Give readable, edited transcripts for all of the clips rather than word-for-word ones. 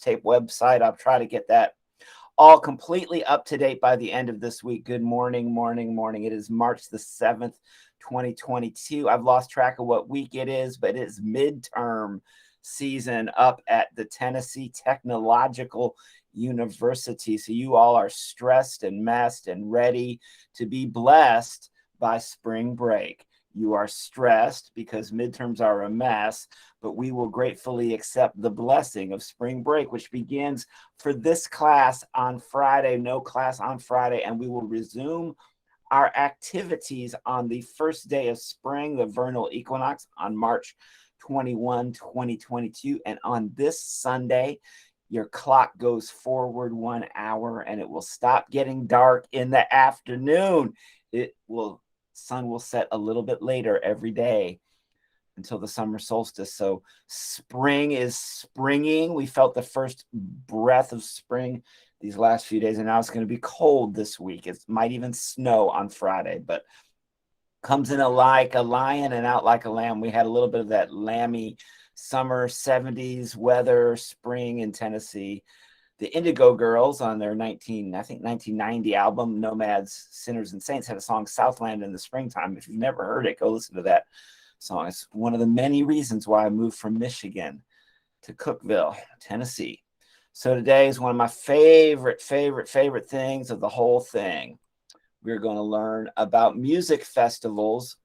mixtape website. I'll try to get that all completely up to date by the end of this week. Good morning, morning. It is March the 7th, 2022. I've lost track of what week it is, but it is midterm season up at the Tennessee Technological University. So you all are stressed and messed and ready to be blessed by spring break. You are stressed because midterms are a mess, but we will gratefully accept the blessing of spring break, which begins for this class on Friday. No class on Friday, and we will resume our activities on the first day of spring, the vernal equinox, on March 21, 2022. And on this Sunday, your clock goes forward 1 hour, and it will stop getting dark in the afternoon. Sun will set a little bit later every day until the summer solstice. So spring is springing. We felt the first breath of spring these last few days, and now it's going to be cold this week. It might even snow on Friday, but comes in like a lion and out like a lamb. We had a little bit of that lammy summer 70s weather, spring in Tennessee. The Indigo Girls on their 1990 album, Nomads, Sinners, and Saints, had a song, Southland in the Springtime. If you've never heard it, go listen to that song. It's one of the many reasons why I moved from Michigan to Cookeville, Tennessee. So today is one of my favorite things of the whole thing. We're going to learn about music festivals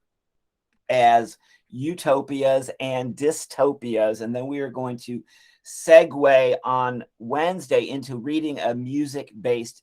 as utopias and dystopias, and then we are going to segue on Wednesday into reading a music-based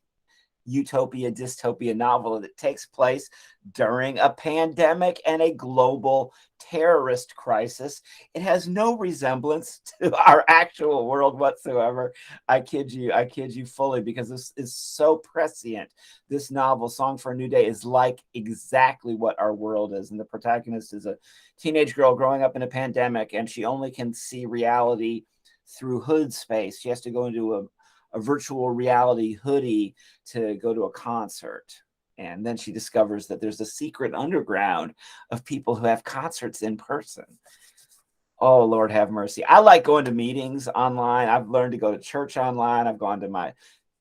utopia dystopia novel that takes place during a pandemic and a global terrorist crisis. It has no resemblance to our actual world whatsoever. I kid you fully, because this is so prescient. This novel, Song for a New Day, is like exactly what our world is. And the protagonist is a teenage girl growing up in a pandemic, and she only can see reality through hood space. She has to go into a virtual reality hoodie to go to a concert. And then she discovers that there's a secret underground of people who have concerts in person. Oh, Lord have mercy. I like going to meetings online. I've learned to go to church online. I've gone to my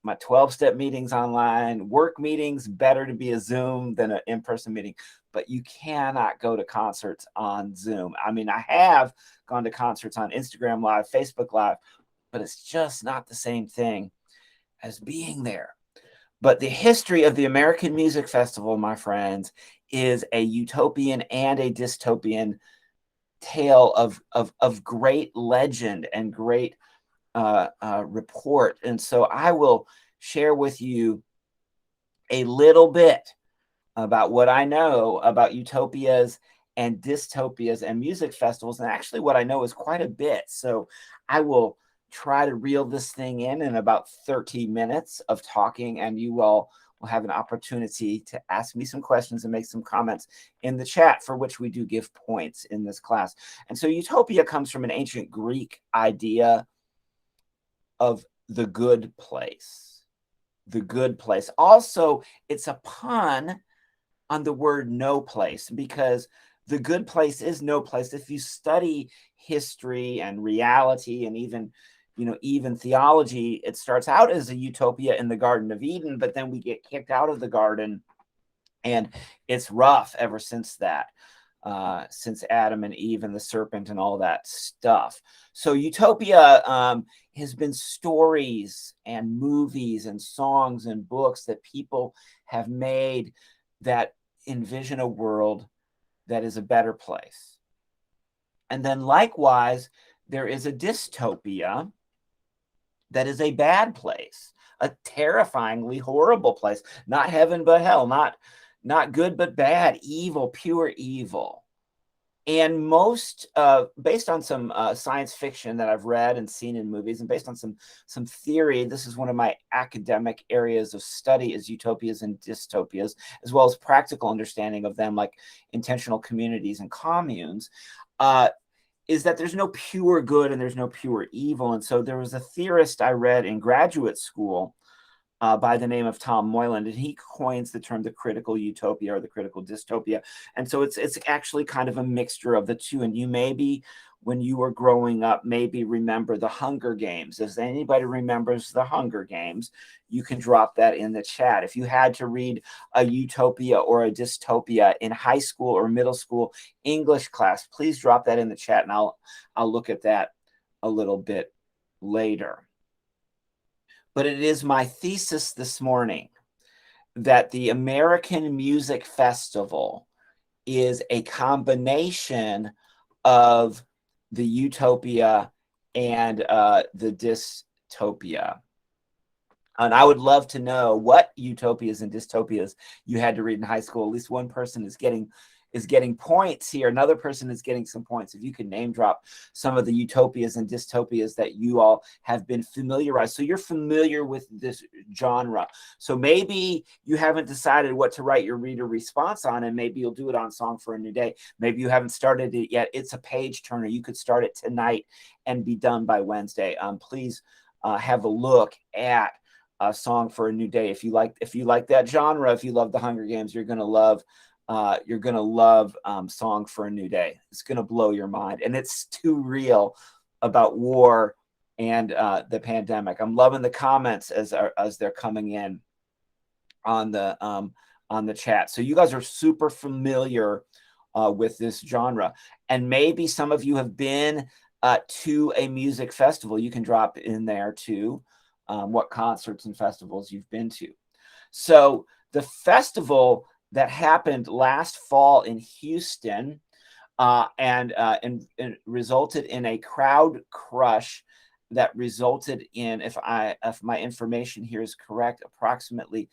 12-step meetings online. Work meetings, better to be a Zoom than an in-person meeting. But you cannot go to concerts on Zoom. I mean, I have gone to concerts on Instagram Live, Facebook Live, but it's just not the same thing as being there. But the history of the American Music Festival, my friends, is a utopian and a dystopian tale of great legend and great report. And so I will share with you a little bit about what I know about utopias and dystopias and music festivals. And actually what I know is quite a bit. So I will try to reel this thing in about 30 minutes of talking, and you all will have an opportunity to ask me some questions and make some comments in the chat, for which we do give points in this class. And so utopia comes from an ancient Greek idea of the good place. The good place. Also, it's a pun on the word no place, because the good place is no place. If you study history and reality and even theology, it starts out as a utopia in the Garden of Eden, but then we get kicked out of the garden, and it's rough ever since that, since Adam and Eve and the serpent and all that stuff. So utopia has been stories and movies and songs and books that people have made that envision a world that is a better place. And then likewise, there is a dystopia that is a bad place, a terrifyingly horrible place, not heaven but hell, not good but bad, evil, pure evil. And most, based on some science fiction that I've read and seen in movies, and based on some theory, this is one of my academic areas of study, is utopias and dystopias, as well as practical understanding of them, like intentional communities and communes, is that there's no pure good and there's no pure evil. And so there was a theorist I read in graduate school by the name of Tom Moylan, and he coins the term the critical utopia or the critical dystopia. And so it's actually kind of a mixture of the two. And you may be when you were growing up maybe remember the Hunger Games. If anybody remembers the Hunger Games, you can drop that in the chat. If you had to read a utopia or a dystopia in high school or middle school English class, please drop that in the chat, and I'll look at that a little bit later. But it is my thesis this morning that the American Music Festival is a combination of the utopia and the dystopia. And I would love to know what utopias and dystopias you had to read in high school. At least one person is getting points here. Another person is getting some points. If you could name drop some of the utopias and dystopias that you all have been familiarized. So you're familiar with this genre. So maybe you haven't decided what to write your reader response on, and maybe you'll do it on Song for a New Day. Maybe you haven't started it yet. It's a page turner. You could start it tonight and be done by Wednesday. Please have a look at Song for a New Day. If you like that genre, if you love the Hunger Games, you're gonna love Song for a New Day. It's going to blow your mind. And it's too real about war and the pandemic. I'm loving the comments as they're coming in on the chat. So you guys are super familiar with this genre. And maybe some of you have been to a music festival. You can drop in there too what concerts and festivals you've been to. So the festival that happened last fall in Houston and resulted in a crowd crush that resulted in, if my information here is correct, approximately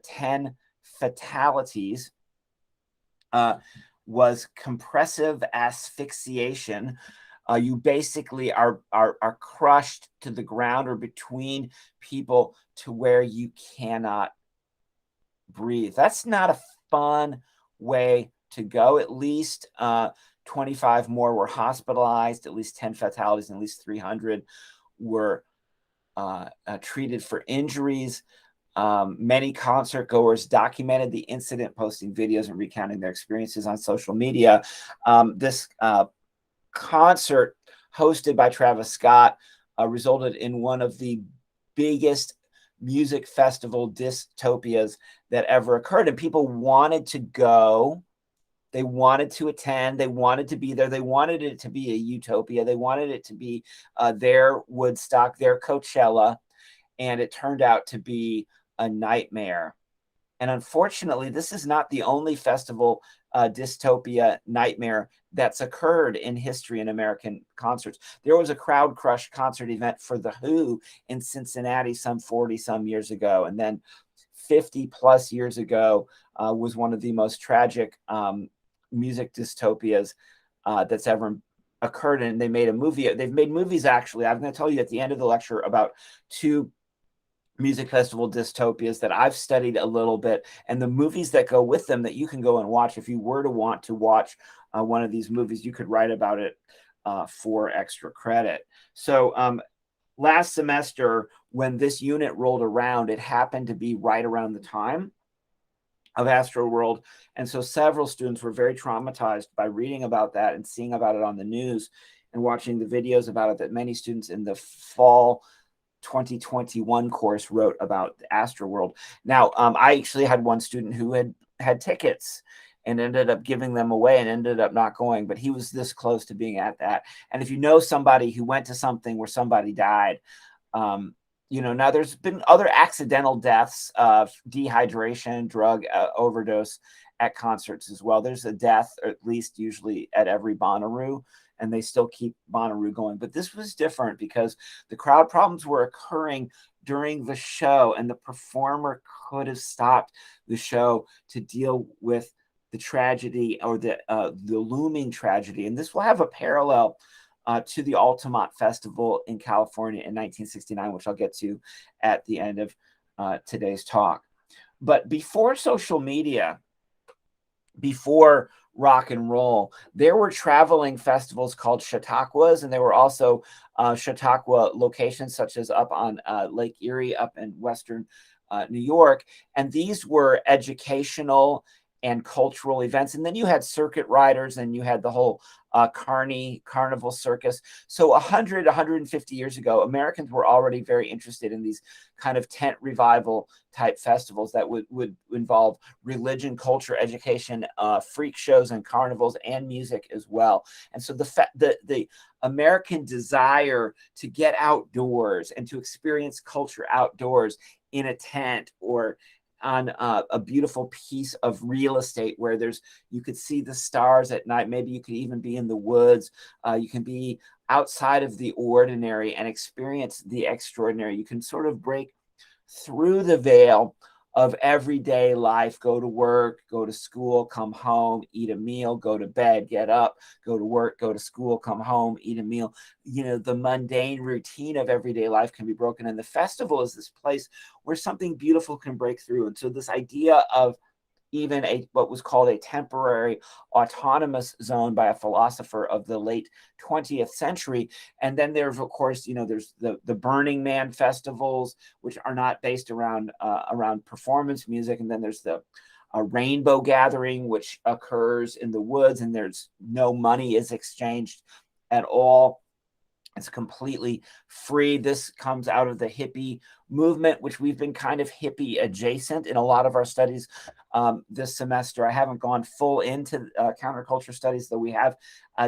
10 fatalities, was compressive asphyxiation. You basically are crushed to the ground or between people to where you cannot breathe. That's not a fun way to go. At least 25 more were hospitalized, at least 10 fatalities, and at least 300 were treated for injuries. Many concert goers documented the incident, posting videos and recounting their experiences on social media. This concert hosted by Travis Scott resulted in one of the biggest music festival dystopias that ever occurred, and people wanted to go, they wanted to attend, they wanted to be there, they wanted it to be a utopia, they wanted it to be their Woodstock, their Coachella, and it turned out to be a nightmare. And unfortunately, this is not the only festival dystopia nightmare that's occurred in history in American concerts. There was a crowd crush concert event for The Who in Cincinnati some 40 some years ago. And then 50 plus years ago was one of the most tragic music dystopias that's ever occurred. And they made a movie. They've made movies, actually. I'm going to tell you at the end of the lecture about two music festival dystopias that I've studied a little bit, and the movies that go with them that you can go and watch. If you were to want to watch one of these movies, you could write about it for extra credit. So last semester, when this unit rolled around, it happened to be right around the time of Astroworld. And so several students were very traumatized by reading about that and seeing about it on the news and watching the videos about it that many students in the fall 2021 course wrote about Astroworld. Now, I actually had one student who had tickets and ended up giving them away and ended up not going, but he was this close to being at that. And if you know somebody who went to something where somebody died, now there's been other accidental deaths of dehydration, drug overdose at concerts as well. There's a death, or at least usually at every Bonnaroo, and they still keep Bonnaroo going. But this was different because the crowd problems were occurring during the show, and the performer could have stopped the show to deal with the tragedy or the looming tragedy. And this will have a parallel to the Altamont Festival in California in 1969, which I'll get to at the end of today's talk. But before social media, before rock and roll, there were traveling festivals called Chautauquas, and there were also Chautauqua locations such as up on Lake Erie up in western New York. And these were educational and cultural events. And then you had circuit riders, and you had the whole carnival circus. So 150 years ago, Americans were already very interested in these kind of tent revival type festivals that would involve religion, culture, education, freak shows and carnivals, and music as well. And so the American desire to get outdoors and to experience culture outdoors in a tent or on a beautiful piece of real estate where you could see the stars at night. Maybe you could even be in the woods. You can be outside of the ordinary and experience the extraordinary. You can sort of break through the veil of everyday life, go to work, go to school, come home, eat a meal, go to bed, get up, go to work, go to school, come home, eat a meal. The mundane routine of everyday life can be broken. And the festival is this place where something beautiful can break through. And so this idea of even what was called a temporary autonomous zone by a philosopher of the late 20th century. And then there's, of course, there's the Burning Man festivals, which are not based around performance music. And then there's the rainbow gathering, which occurs in the woods, and there's no money is exchanged at all. It's completely free. This comes out of the hippie movement, which we've been kind of hippie adjacent in a lot of our studies this semester. I haven't gone full into counterculture studies, though we have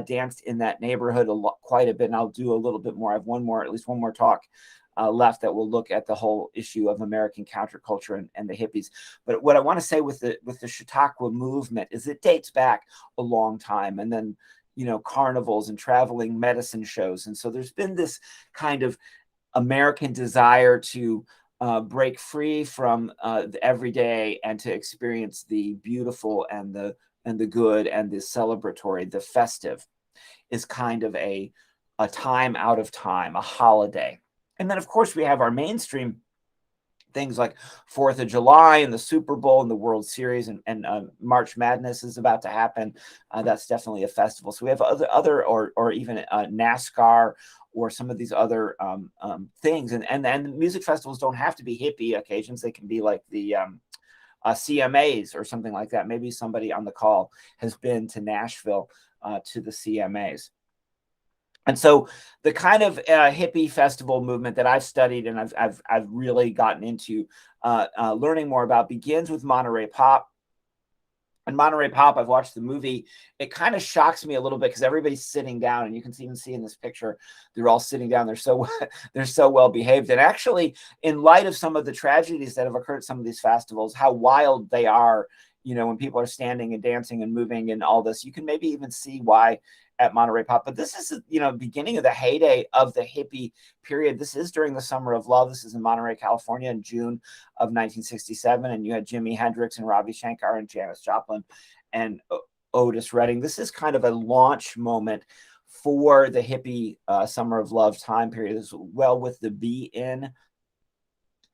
danced in that neighborhood quite a bit, and I'll do a little bit more. I have at least one more talk left that will look at the whole issue of American counterculture and the hippies. But what I want to say with the Chautauqua movement is it dates back a long time, and then carnivals and traveling medicine shows. And so there's been this kind of American desire to break free from the everyday and to experience the beautiful and the good and the celebratory. The festive is kind of a time out of time, a holiday. And then, of course, we have our mainstream things like 4th of July and the Super Bowl and the World Series, and March Madness is about to happen. That's definitely a festival. So we have other or even NASCAR or some of these other things. And music festivals don't have to be hippie occasions. They can be like the CMAs or something like that. Maybe somebody on the call has been to Nashville to the CMAs. And so the kind of hippie festival movement that I've studied and I've really gotten into learning more about begins with Monterey Pop. And Monterey Pop, I've watched the movie. It kind of shocks me a little bit because everybody's sitting down, and you can even see in this picture, they're all sitting down. They're so well behaved. And actually, in light of some of the tragedies that have occurred at some of these festivals, how wild they are, when people are standing and dancing and moving and all this, you can maybe even see why at Monterey Pop. But this is, beginning of the heyday of the hippie period. This is during the Summer of Love. This is in Monterey, California in June of 1967. And you had Jimi Hendrix and Ravi Shankar and Janis Joplin and Otis Redding. This is kind of a launch moment for the hippie Summer of Love time period as well, with the Be-In.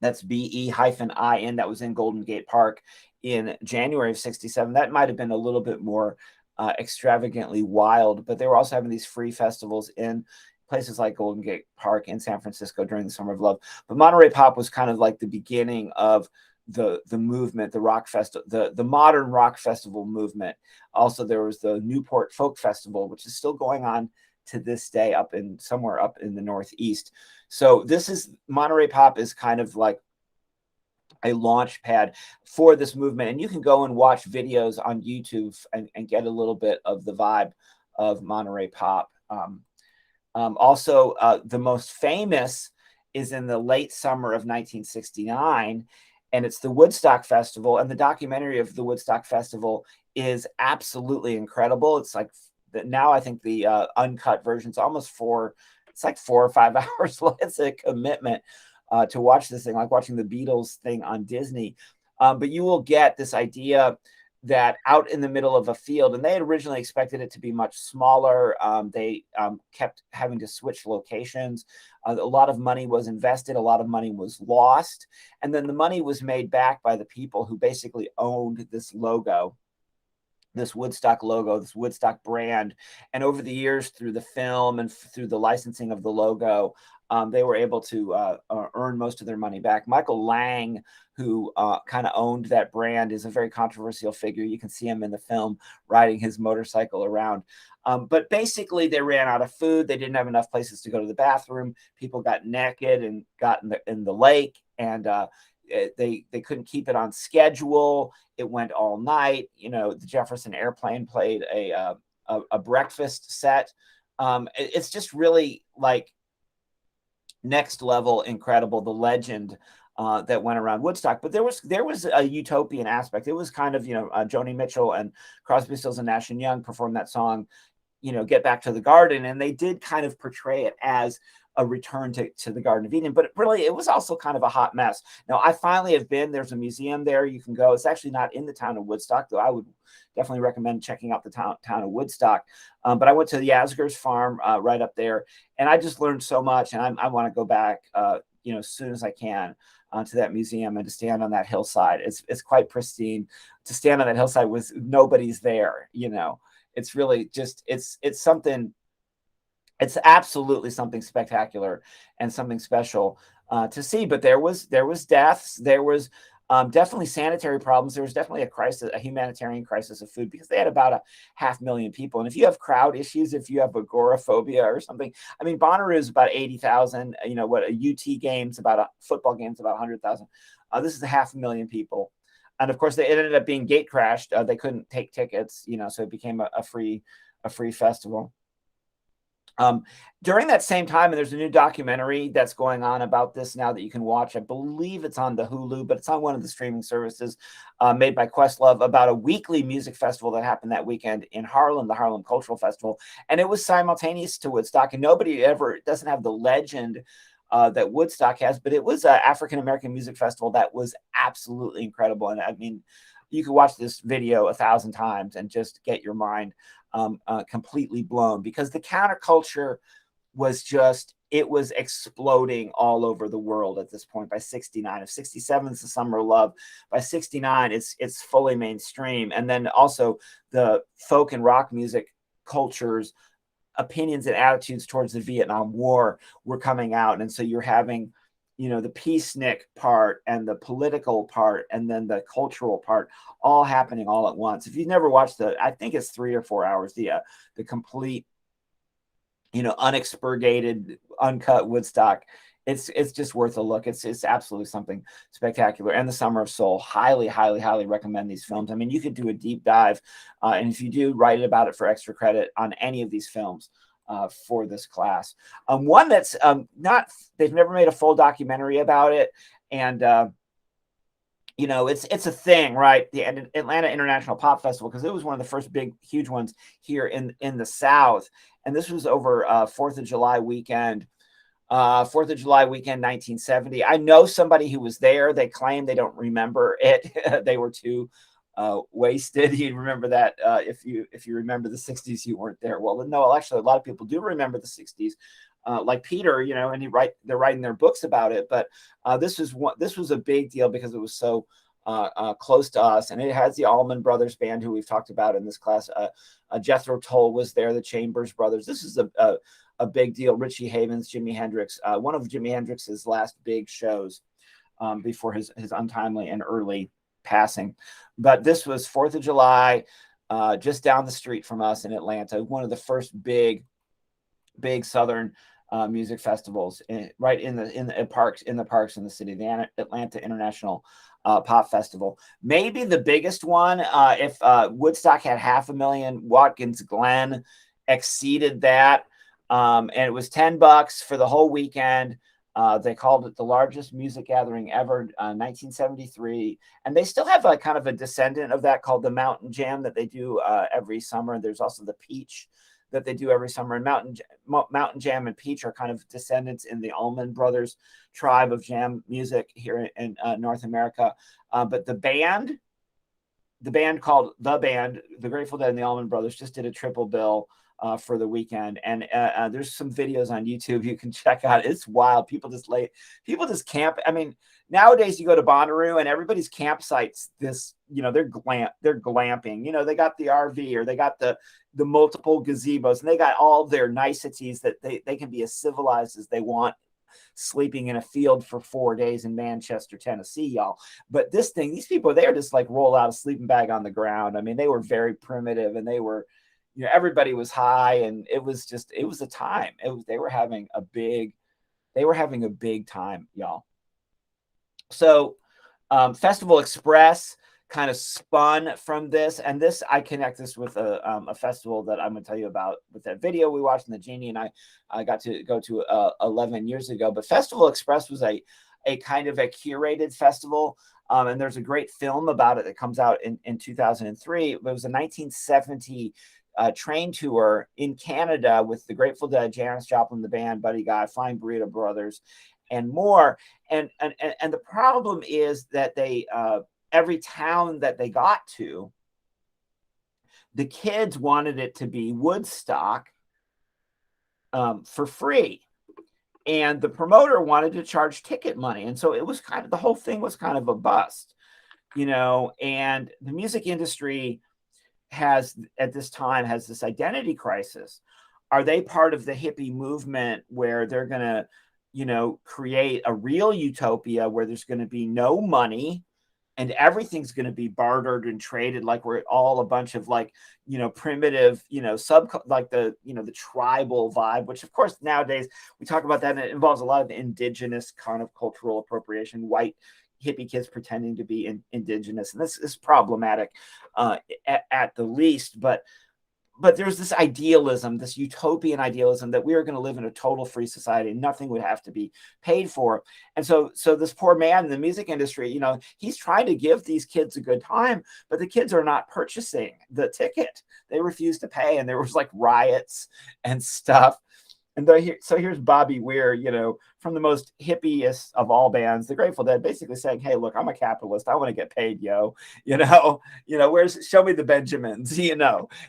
That's BE-IN that was in Golden Gate Park in January of 67. That might have been a little bit more extravagantly wild, but they were also having these free festivals in places like Golden Gate Park in San Francisco during the Summer of Love. But Monterey Pop was kind of like the beginning of the movement, the rock festival, the modern rock festival movement. Also, there was the Newport Folk Festival, which is still going on to this day somewhere up in the Northeast. So Monterey Pop is kind of like a launch pad for this movement. And you can go and watch videos on YouTube and get a little bit of the vibe of Monterey Pop. Also, the most famous is in the late summer of 1969, and it's the Woodstock Festival. And the documentary of the Woodstock Festival is absolutely incredible. It's like now I think the uncut version is almost 4 or 5 hours. It's a commitment to watch this thing, like watching the Beatles thing on Disney. But you will get this idea that out in the middle of a field, and they had originally expected it to be much smaller. They kept having to switch locations. A lot of money was invested. A lot of money was lost. And then the money was made back by the people who basically owned this logo, this Woodstock logo, this Woodstock brand. And over the years, through the film and through the licensing of the logo, they were able to earn most of their money back. Michael Lang, who kind of owned that brand, is a very controversial figure. You can see him in the film riding his motorcycle around. But basically, they ran out of food. They didn't have enough places to go to the bathroom. People got naked and got in the lake, and they couldn't keep it on schedule. It went all night. You know, the Jefferson Airplane played a breakfast set. It's just really like next level incredible, the legend that went around Woodstock. But there was a utopian aspect. It was kind of, Joni Mitchell and Crosby, Stills and Nash and Young performed that song, Get Back to the Garden, and they did kind of portray it as a return to the Garden of Eden, but really it was also kind of a hot mess. Now, I finally have been. There's a museum there you can go. It's actually not in the town of Woodstock, though I would definitely recommend checking out the town of Woodstock. But I went to the Asger's farm right up there, and I just learned so much, and I want to go back as soon as I can to that museum and to stand on that hillside. It's quite pristine. To stand on that hillside with nobody's there, it's really just it's something. It's absolutely something spectacular and something special to see. But there was deaths. There was definitely sanitary problems. There was definitely a crisis, a humanitarian crisis of food, because they had about 500,000 people. And if you have crowd issues, if you have agoraphobia or something, I mean, Bonnaroo is about 80,000. A UT game's about a football game's about 100,000. This is 500,000 people. And of course, it ended up being gate crashed. They couldn't take tickets, so it became a free festival. During that same time, and there's a new documentary that's going on about this now that you can watch. I believe it's on the Hulu, but it's on one of the streaming services made by Questlove, about a weekly music festival that happened that weekend in Harlem, the Harlem Cultural Festival. And it was simultaneous to Woodstock, and nobody ever doesn't have the legend that Woodstock has, but it was an African-American music festival that was absolutely incredible. And I mean, you could watch this video 1,000 times and just get your mind completely blown, because the counterculture was it was exploding all over the world at this point. By 69, if 67 is the Summer of Love, by 69 it's fully mainstream. And then also the folk and rock music cultures, opinions and attitudes towards the Vietnam War were coming out. And so you're having the peacenik part and the political part and then the cultural part all happening all at once. If you've never watched I think it's 3 or 4 hours, the complete, unexpurgated, uncut Woodstock. It's just worth a look. It's absolutely something spectacular. And the Summer of Soul, highly, highly, highly recommend these films. I mean, you could do a deep dive, and if you do, write about it for extra credit on any of these films. For this class. One that's they've never made a full documentary about it. And, it's a thing, right? The Atlanta International Pop Festival, because it was one of the first big, huge ones here in the South. And this was over 4th of July weekend. 4th of July weekend, 1970. I know somebody who was there. They claim they don't remember it. They were too wasted. You remember that if you remember the 60s, you weren't there. Well, no, actually a lot of people do remember the 60s, like Peter, and they're writing their books about it. But this was a big deal because it was so close to us, and it has the Allman Brothers Band, who we've talked about in this class. Jethro Tull was there, the Chambers Brothers. This is a big deal. Richie Havens, Jimi Hendrix, one of Jimi Hendrix's last big shows before his untimely and early passing. But this was 4th of July, just down the street from us in Atlanta, one of the first big Southern music festivals, right in the parks in the city, the Atlanta International Pop Festival. Maybe the biggest one. If Woodstock had 500,000, Watkins Glen exceeded that, and it was $10 for the whole weekend. They called it the largest music gathering ever, 1973. And they still have kind of a descendant of that called the Mountain Jam that they do every summer. There's also the Peach that they do every summer. And Mountain Jam and Peach are kind of descendants in the Allman Brothers tribe of jam music here in North America. But the band called The Grateful Dead and the Allman Brothers, just did a triple bill for the weekend. And there's some videos on YouTube you can check out. It's wild. People just camp. I mean, nowadays you go to Bonnaroo and everybody's campsites, they're glamping. They got the RV, or they got the multiple gazebos, and they got all their niceties that they can be as civilized as they want sleeping in a field for 4 days in Manchester, Tennessee, y'all. But these people, they were just like roll out a sleeping bag on the ground. I mean, they were very primitive, and they were, everybody was high, and it was a time. They were having a big time, y'all. So Festival Express kind of spun from this, and this, I connect this with a festival that I'm going to tell you about with that video we watched, and the Jeannie and I got to go to 11 years ago. But Festival Express was a kind of a curated festival, and there's a great film about it that comes out in 2003. It was a 1970 train tour in Canada with the Grateful Dead, Janis Joplin, the band, Buddy Guy, Flying Burrito Brothers, and more. And the problem is that they every town that they got to, the kids wanted it to be Woodstock for free, and the promoter wanted to charge ticket money, and so it was the whole thing was kind of a bust, and the music industry at this time has this identity crisis. Are they part of the hippie movement where they're going to create a real utopia where there's going to be no money and everything's going to be bartered and traded, like we're all a bunch of primitive, the tribal vibe, which of course nowadays we talk about that, and it involves a lot of indigenous kind of cultural appropriation, white hippie kids pretending to be indigenous, and this is problematic at the least. But there's this idealism, this utopian idealism, that we are going to live in a total free society and nothing would have to be paid for. And so this poor man in the music industry, he's trying to give these kids a good time, but the kids are not purchasing the ticket. They refuse to pay, and there was riots and stuff. And so here's Bobby Weir, from the most hippiest of all bands, the Grateful Dead, basically saying, "Hey, look, I'm a capitalist. I want to get paid, yo. Show me the Benjamins,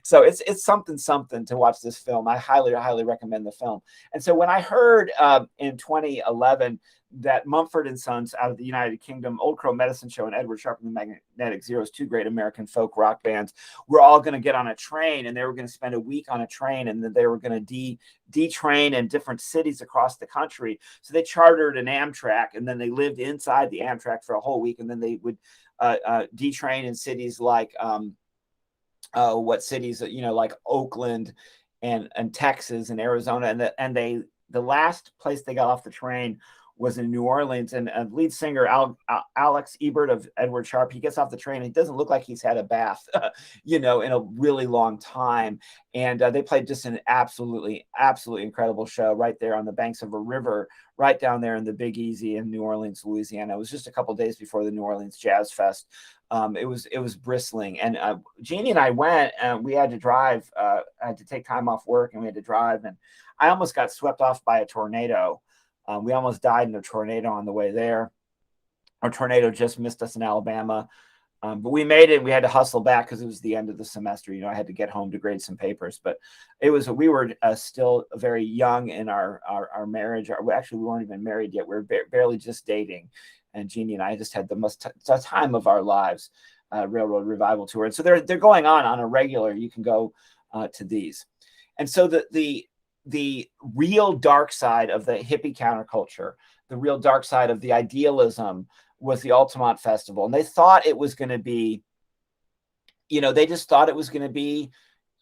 So it's something to watch this film. I highly recommend the film. And so when I heard in 2011 that Mumford & Sons out of the United Kingdom, Old Crow Medicine Show, and Edward Sharpe and the Magnetic Zeros, two great American folk rock bands, were all going to get on a train, and they were going to spend a week on a train, and then they were going to detrain in different cities across the country. So they chartered an Amtrak, and then they lived inside the Amtrak for a whole week, and then they would detrain in cities like like Oakland and Texas and Arizona, and the last place they got off the train was in New Orleans, and lead singer Alex Ebert of Edward Sharpe, he gets off the train. He doesn't look like he's had a bath, in a really long time. And they played just an absolutely incredible show right there on the banks of a river, right down there in the Big Easy in New Orleans, Louisiana. It was just a couple of days before the New Orleans Jazz Fest. It was bristling. And Jeannie and I went, and we had to drive. I had to take time off work, and we had to drive. And I almost got swept off by a tornado. We almost died in a tornado on the way there. Our tornado just missed us in Alabama. But we made it. We had to hustle back because it was the end of the semester. I had to get home to grade some papers. But we were still very young in our marriage. Actually, we weren't even married yet. We were barely just dating. And Jeannie and I just had the most time of our lives, Railroad Revival Tour. And so they're going on a regular. You can go to these. And so the real dark side of the hippie counterculture, the real dark side of the idealism, was the Altamont Festival. And they thought it was going to be, they just thought it was going to be,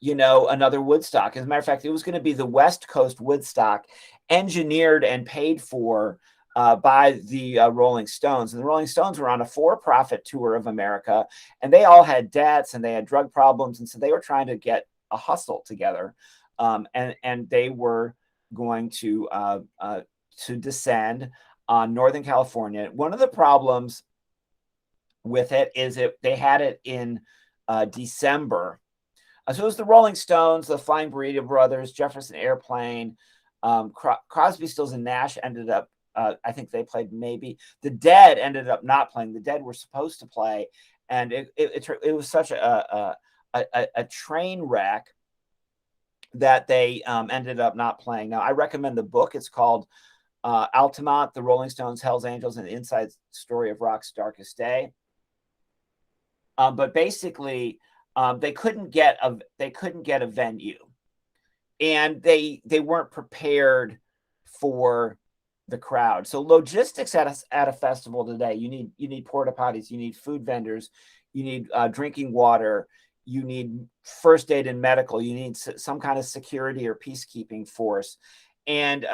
another Woodstock. As a matter of fact, it was going to be the West Coast Woodstock, engineered and paid for by the Rolling Stones. And the Rolling Stones were on a for-profit tour of America, and they all had debts and they had drug problems. And so they were trying to get a hustle together. And they were going to descend on Northern California. One of the problems with it is they had it in December. So it was the Rolling Stones, the Flying Burrito Brothers, Jefferson Airplane, Crosby, Stills, and Nash ended up, I think they played maybe. The Dead ended up not playing. The Dead were supposed to play. And it was such a train wreck that they ended up not playing. Now, I recommend the book. It's called Altamont, The Rolling Stones, Hells Angels, and the Inside Story of Rock's Darkest Day. But basically, they couldn't get a venue, and they weren't prepared for the crowd. So logistics at a festival today, you need porta potties, you need food vendors, you need drinking water, you need first aid and medical, you need some kind of security or peacekeeping force. And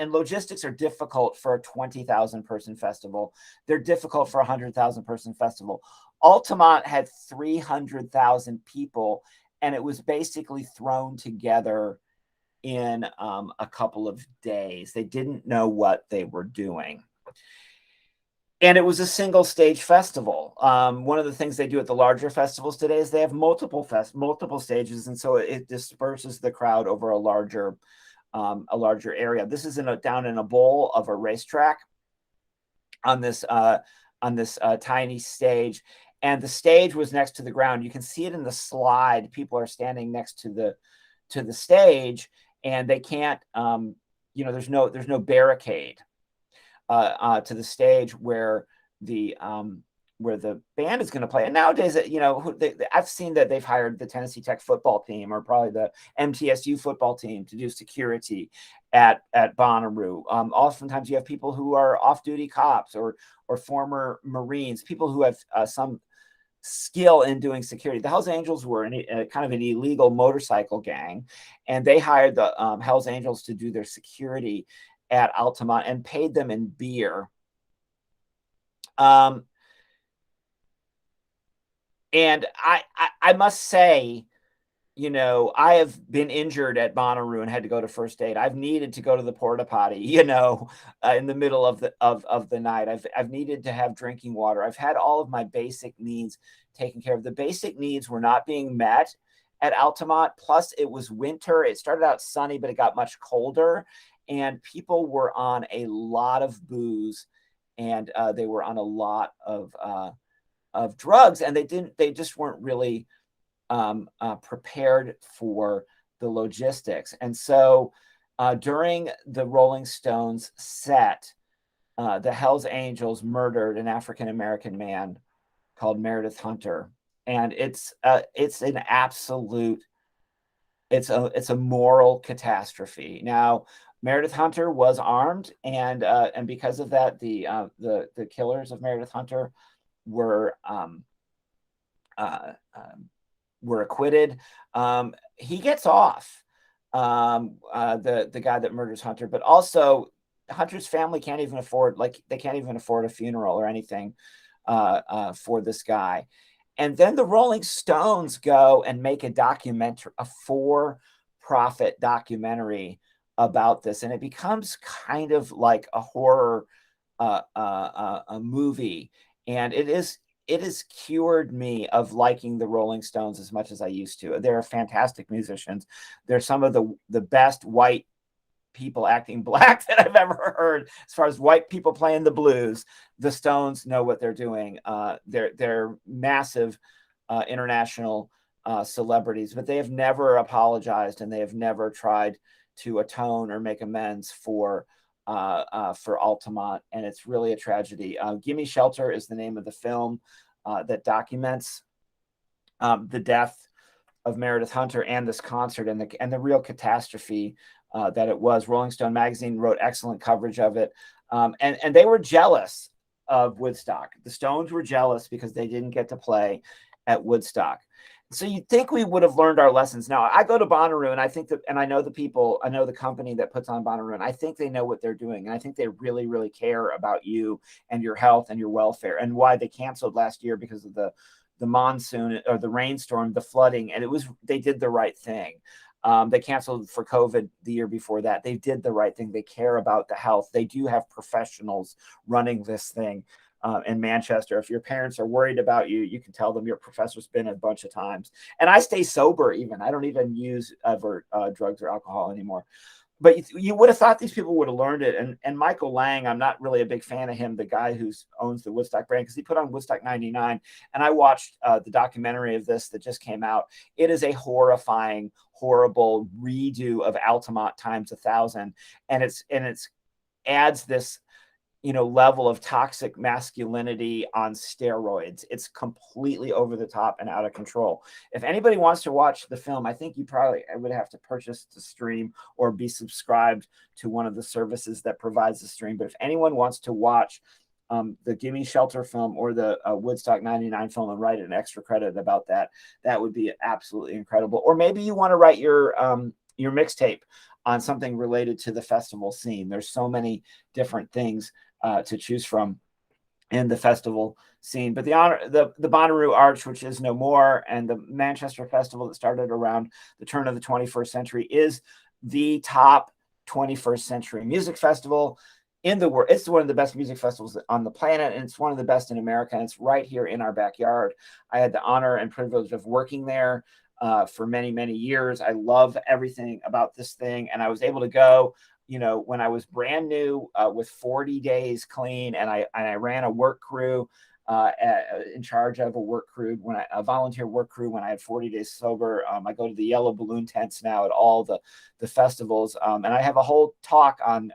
logistics are difficult for a 20,000 person festival. They're difficult for a 100,000 person festival. Altamont had 300,000 people, and it was basically thrown together in a couple of days. They didn't know what they were doing. And it was a single stage festival. One of the things they do at the larger festivals today is they have multiple stages, and so it disperses the crowd over a larger area. This is down in a bowl of a racetrack on this tiny stage, and the stage was next to the ground. You can see it in the slide. People are standing next to the stage, and they can't. There's no barricade to the stage where the band is going to play. And nowadays, I've seen that they've hired the Tennessee Tech football team, or probably the MTSU football team, to do security at Bonnaroo. Oftentimes you have people who are off-duty cops or former Marines, people who have some skill in doing security. The Hells Angels were kind of an illegal motorcycle gang, and they hired the Hells Angels to do their security at Altamont and paid them in beer. And I must say, I have been injured at Bonnaroo and had to go to first aid. I've needed to go to the porta potty, in the middle of the night. I've needed to have drinking water. I've had all of my basic needs taken care of. The basic needs were not being met at Altamont. Plus, it was winter. It started out sunny, but it got much colder, and people were on a lot of booze, and they were on a lot of drugs, and they just weren't really prepared for the logistics. And so during the Rolling Stones set, the Hells Angels murdered an African-American man called Meredith Hunter. And it's an absolute, it's a moral catastrophe. Now, Meredith Hunter was armed, and because of that, the killers of Meredith Hunter were acquitted. He gets off, the guy that murders Hunter, but also Hunter's family can't even afford a funeral or anything for this guy. And then the Rolling Stones go and make a for-profit documentary about this, and it becomes kind of like a horror a movie, and it has cured me of liking the Rolling Stones as much as I used to. They're fantastic musicians. They're some of the best white people acting black that I've ever heard. As far as white people playing the blues, the Stones know what they're doing. They're massive international celebrities, but they have never apologized, and they have never tried to atone or make amends for Altamont, and it's really a tragedy. Gimme Shelter is the name of the film that documents the death of Meredith Hunter and this concert, and the real catastrophe that it was. Rolling Stone magazine wrote excellent coverage of it, and they were jealous of Woodstock. The Stones were jealous because they didn't get to play at Woodstock. So you'd think we would have learned our lessons. Now, I go to Bonnaroo, and I think that, and I know the company that puts on Bonnaroo, and I think they know what they're doing. And I think they really, really care about you and your health and your welfare, and why they canceled last year because of the monsoon, or the rainstorm, the flooding. And they did the right thing. They canceled for COVID the year before that. They did the right thing. They care about the health. They do have professionals running this thing. In Manchester, if your parents are worried about you, you can tell them your professor's been a bunch of times. And I stay sober even. I don't even use ever drugs or alcohol anymore. But you would have thought these people would have learned it. And Michael Lang, I'm not really a big fan of him, the guy who owns the Woodstock brand, because he put on Woodstock 99. And I watched the documentary of this that just came out. It is a horrifying, horrible redo of Altamont times 1,000. And it's adds this level of toxic masculinity on steroids. It's completely over the top and out of control. If anybody wants to watch the film, I think you probably would have to purchase the stream or be subscribed to one of the services that provides the stream. But if anyone wants to watch the Gimme Shelter film or the Woodstock 99 film and write an extra credit about that, that would be absolutely incredible. Or maybe you want to write your mixtape on something related to the festival scene. There's so many different things to choose from in the festival scene. But the Bonnaroo Arch, which is no more, and the Manchester Festival that started around the turn of the 21st century, is the top 21st century music festival in the world. It's one of the best music festivals on the planet, and it's one of the best in America, and it's right here in our backyard. I had the honor and privilege of working there for many, many years. I love everything about this thing, and I was able to go when I was brand new with 40 days clean, and I ran a work crew in charge of a volunteer work crew when I had 40 days sober. I go to the yellow balloon tents now at all the festivals, and I have a whole talk on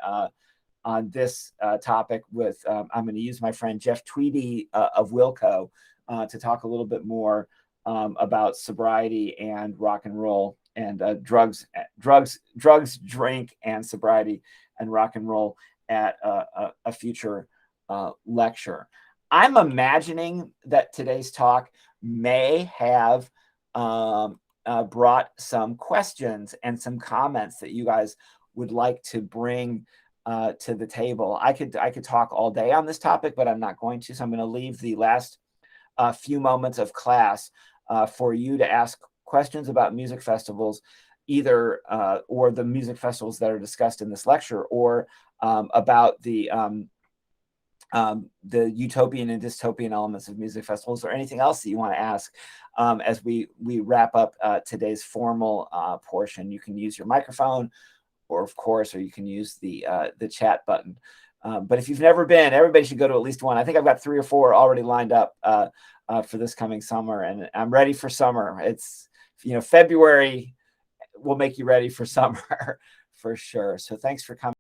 this topic with I'm going to use my friend Jeff Tweedy of Wilco to talk a little bit more about sobriety and rock and roll and drugs, drink, and sobriety and rock and roll at a future lecture. I'm imagining that today's talk may have brought some questions and some comments that you guys would like to bring to the table. I could talk all day on this topic, but I'm not going to. So I'm going to leave the last few moments of class for you to ask questions about music festivals, either or the music festivals that are discussed in this lecture, or about the utopian and dystopian elements of music festivals, or anything else that you want to ask as we wrap up today's formal portion. You can use your microphone, or you can use the chat button. But if you've never been, everybody should go to at least one. I think I've got 3 or 4 already lined up for this coming summer, and I'm ready for summer. It's February will make you ready for summer for sure. So thanks for coming.